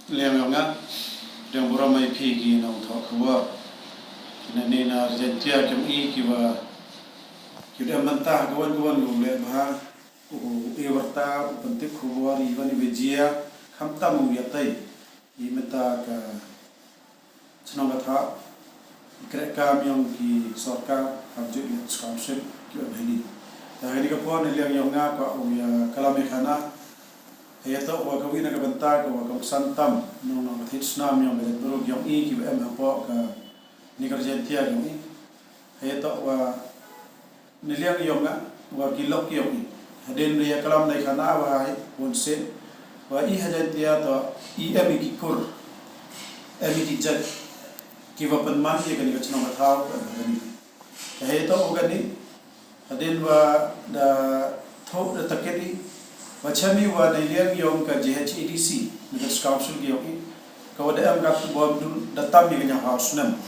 Liang yang beramai pergi nang thok keluar kena nena Argentina kami kiwa kita mentah kawan-kawan lule bah iwarta penting keluar iwan ibejia hamta mengiatai imeta ka senang kata kerja yang di sorka habjut yang scholarship kiwa ini dah ini kapuan liang yang ngapa ya kalau mekana Heto wa kawina ka bantag wa ka santam no hitsnam yang berog yang kiwa hapo ka ni Argentina kami heto wa niliang yang wa kilok yang haden ria kalam dai khana wa bonse wa Argentina to kikur kijat kiwa penman ye kani kachnam thau kani heto wa kani haden wa da tho da takedi Wachami wa niliang yong ka JHEDC Negas Council yoki kawada am ka bom dun datam ni kanya house nam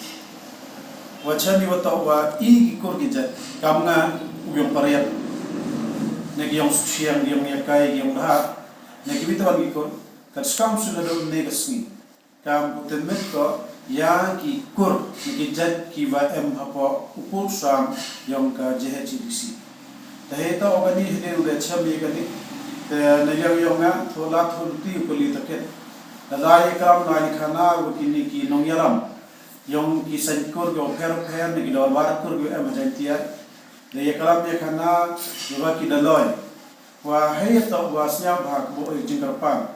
wachami wa to wa kikur gijat kamnga uyong pariyat negi yong siang yong yakai yong ha negi bitawan kikur ka council na do negas ni kam putemet ko ya kikur gijat kiwa am hapo upul sam yong ka JHEDC daheta ogani hide udah chami gani niliang yonga thola thulti ukuli taket ladai karam nai khana wukini ki nongyaram yong ki sankur go pher ni dor war kur go emergentia de karam ye khana yoga ki daloi wa hayta wa snya bhag bo jingkarpang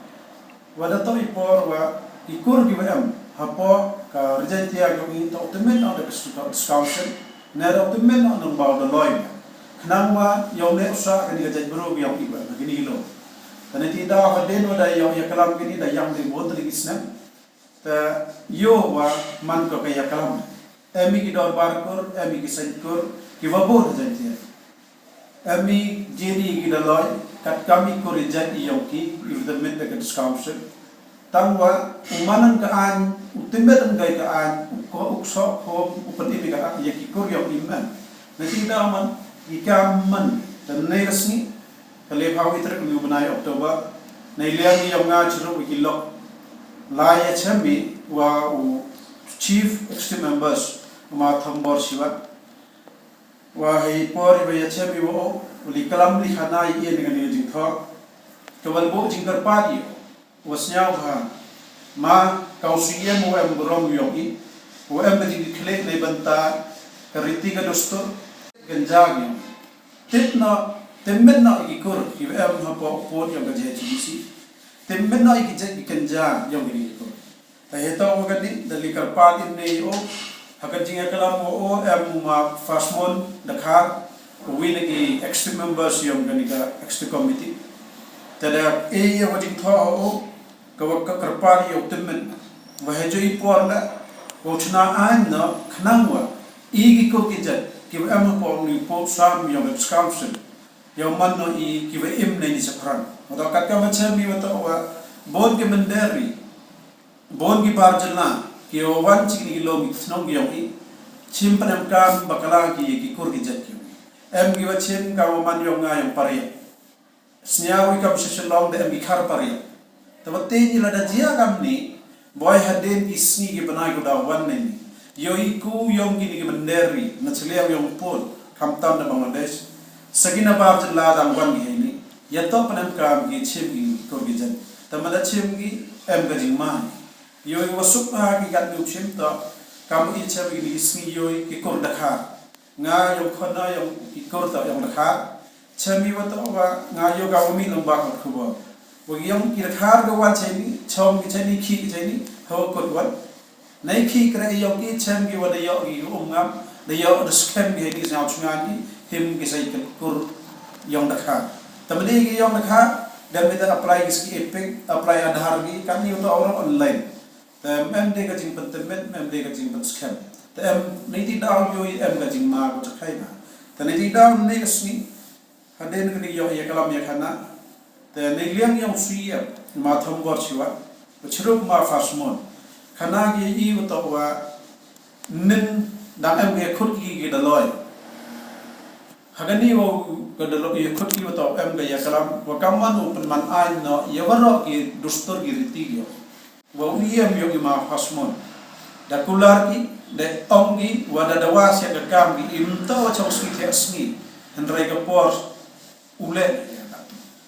wa da to ipor wa ikur gi em hapo ka regentia go in to temen on the discussion na ro temen on ba daloi Kenapa yang ni usah kini kerja baru yang ibu begini lo. Dan itu dah haden ada yang kalam kini dah yang di bawah tadi kisah. Tapi yo wa man ko kaya kalam. Emi kita barkur, emi kita senkur, kita boleh jadi. Emi jadi kita loy, kat kami korejat yang ki, if the men take discussion. Tangwa umanan kaan, utimbet enggak kaan, uksok hom upeti kaan, ya kikur yang iman. Nanti kita aman. Ikaman dan negasni kalepawi trek lu benai Oktober nailiang yang ngajru wikilok laya chambi wa chief executive members ma thambor siwat wa hi por ba ya chambi wo uli kalam li khana ye dengan ni jingtho kawal bo jingkar padi wasnya ba ma kausiye mo em brom yogi wo em di khle le banta kariti ka dostor ganjag titna temmenna ikur em hapo pot yang kerja GC temmenna ikijak ikanjang yang ini ikur taheta wagani dari karpatin ne o hakajinga kalam o em ma fasmon dakhar win ki extra members yang ganika extra committee tada e ya wajing tho o kawak karpari o temmen wahajoi porla ochna an na khnangwa igi ko kijat kiwa em po ni po sam yang discussion yang mana i kiwa em ni sapran atau kat ka macam ni atau bon ke menderi bon ki barjana kiwa wan chini kilometer snong yang i chimpan kam bakala ki kur ki jat ki em kiwa chim ka man yang ngayong pare snyawi kam seselong de em khar pare tabate ni lada jia kam ni boy haden isni ki banai ko da wan ni Yoiku yang kini kemenderi, nacelia yang pun kamtam na Bangladesh, sagina barjal la dangwan gini, yato panem kam gi chimgi korgijan, tamada chimgi em gajing mai, yoi wasuk ki gat nu chim to, kamu i chimgi ni isni yoi ki kor dakha, nga yang khona yang ki kor to yang dakha, chimi wato wa nga yo gawmi lomba kot kubo, wagi yang ki dakha gawan chimi, chom ki chimi ki chimi, ho kot wan. Naiki kira yogi chambi wada yogi umam the yo the scam ge di sao chungani him ge sai kur yong dakha tamani ge yong dakha dan meta apply ki epic apply adhar gi kan ni to orang online ta mem de ga jing pentemen mem de ga jing pen scam ta em ni ti down yo em ga jing ma ko chakai na ta ni ti down ni sni haden ge yo ye kalam ya khana ta ni liang yong suya ma thom gor chiwa chrup ma fasmon khana gi I to wa nin dang em ge khut gi daloi hagani wo ga daloi ye khut gi to em ge ya kalam wa kaman open man ai no yawaro gi dustur gi riti gi wa uyam yogi ma hasmon da kular ki de ongi wa da dawas ya kam ki imta wa chau sui the asmi hendrai ka por ule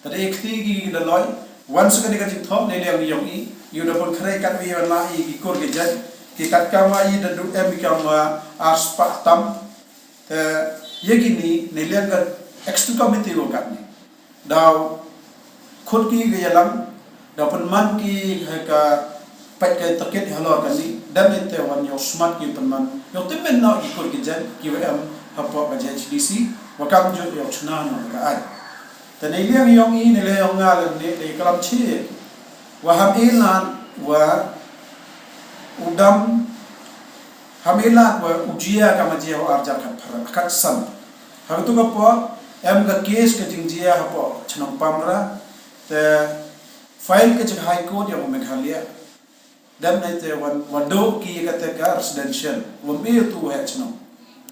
tadi ekti da loy wan su ka jing thom ne le yogi yu da pon khrai kat wi la i ki kor ke jan ki kat kama i da du em kama aspa tam te yegini ne le ka extra committee wo kat ni daw khod ki ge yalam da pon man ki ka pat ka taket halo kan ni dam te wan yo smart ki pon man yo te men na ki kor ke jan ki wa am hapo ka HDC wa kam jo yo chna no ka ai te ne le yong i ne le yong ngal ne de kalam chi wa ham ilan wa udam hamilat wa ujia ka majia wa arja ka kat sam ha tu ka po em ka case ka jingjia ha po chnong pamra te file ka high court ya Meghalaya dam nai te wan do ki ka te ka residential wa me tu ha chnong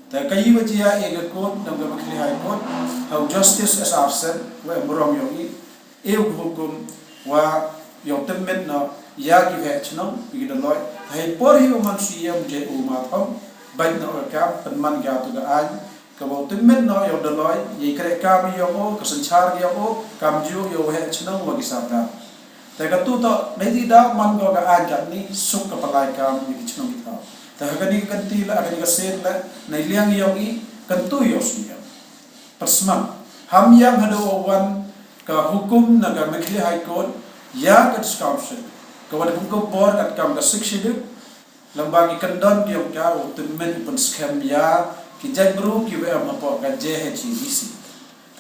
te kai wajia e ga court dam ka Meghalaya high court how justice as arsen wa mrom yogi e hukum wa yo temet na ya ki ha chnong bi da loy hay por hi man siyam je u ma thom ban na ka pen man ga tu ga an ka bo temet no yo da loy ye kre ka mi yo o ka sanchar ga o kam ju yo ha chnong wa ki sa ta te ka tu to nei di da man go ga an ka ni suk ka palai ka mi ki chnong ki ta ta ka ni kan ti la ka ni ka set la nei liang yo i kan tu yo siyam pasman ham yang hado wan ka hukum na ka Meghalaya high court ya ka discussion kawan hukum bor kat kam ka sikshidu lambang ikan don ki ka temen pun scam ya ki jabru ki wa ma po ka JHDC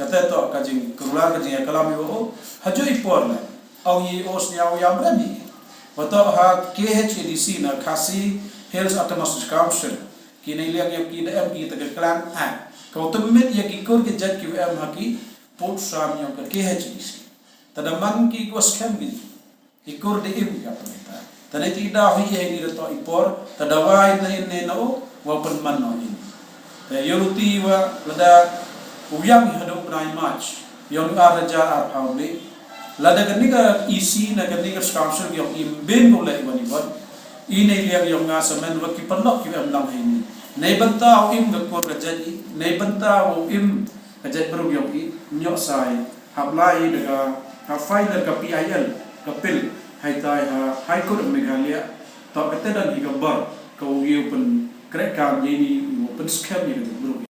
kata to ka jing kurula ka jing kalam yo hajo ipor la au yi os nya ya brani wato ha KHDC na Khasi Hills Autonomous Council ki nei liang yo ki da ki ta klan a ka temen ya ki kor ki jat ki wa ma ki pot sam yo ka KHDC tadaman ki ko scam gi ikur di im ka pemita tadi tidak hi ni to ipor tadawai na in no wa penman no ini te yoluti wa lada uyam hado prai match yon araja ar hauli lada kaniga isi na kaniga council yo imben mo lai bani ban ini liang yo nga samen wa ki panok ki am lam ini nei banta o im ga kor ga jadi nei banta o im ga jad bro yo ki nyok sai hablai daga ha file ka PIL kapil hai tai ha high court Meghalaya to kata dan higabar kau ye pen krek kam ye ni pen scam ye bro